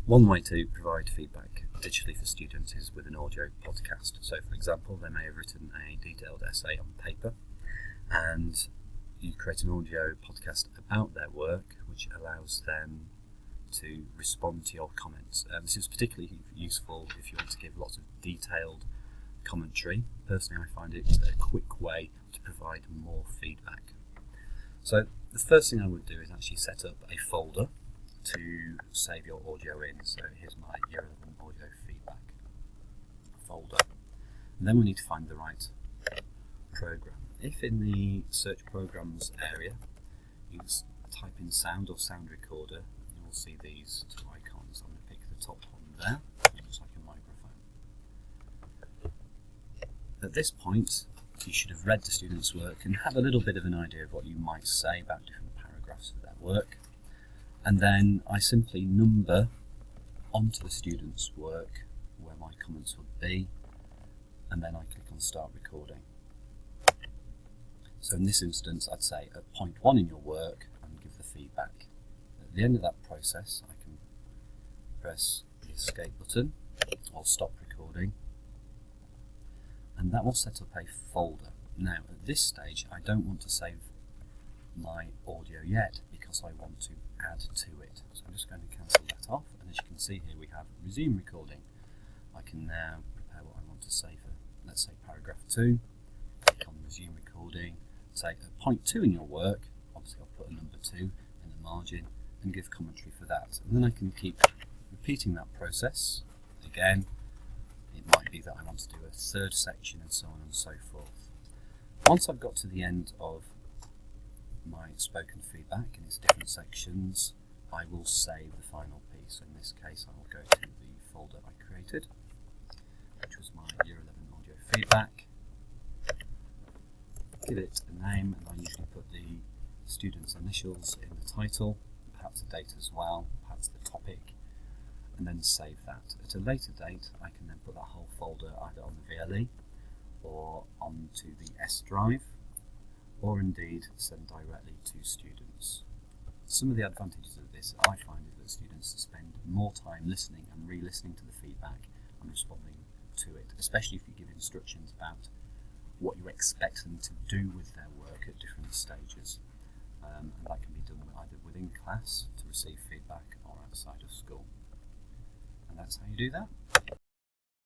One way to provide feedback digitally for students is with an audio podcast. So, for example, they may have written a detailed essay on paper, and you create an audio podcast about their work, which allows them to respond to your comments. This is particularly useful if you want to give lots of detailed commentary. Personally, I find it a quick way to provide more feedback. So the first thing I would do is actually set up a folder to save your audio in. So here's my Year 11 audio feedback folder. And then we need to find the right program. If in the search programs area you type in sound or sound recorder, you will see these two icons. I'm going to pick the top one there, it looks like a microphone. At this point, you should have read the student's work and have a little bit of an idea of what you might say about different paragraphs of their work. And then I simply number onto the student's work where my comments would be, and then I click on Start Recording. So in this instance, I'd say at point 1 in your work, and give the feedback. At the end of that process, I can press the Escape button or Stop Recording, and that will set up a folder. Now, at this stage, I don't want to save my audio yet because I want to add to it. So I'm just going to cancel that off, and as you can see here, we have Resume Recording. I can now prepare what I want to say for, let's say, paragraph 2. Click on Resume Recording. Say at point 2 in your work, obviously I'll put a number 2 in the margin and give commentary for that. And then I can keep repeating that process. Again, it might be that I want to do a third section and so on and so forth. Once I've got to the end of my spoken feedback in its different sections, I will save the final piece. So in this case, I will go to the folder I created, which was my Year 11 audio feedback. Give it a name, and I usually put the student's initials in the title, perhaps the date as well, perhaps the topic, and then save that. At a later date, I can then put that whole folder either on the VLE or onto the S drive, or indeed send directly to students. Some of the advantages of this I find is that students spend more time listening and re-listening to the feedback and responding to it, especially if you give instructions about what you expect them to do with their work at different stages. And that can be done either within class to receive feedback or outside of school. And that's how you do that.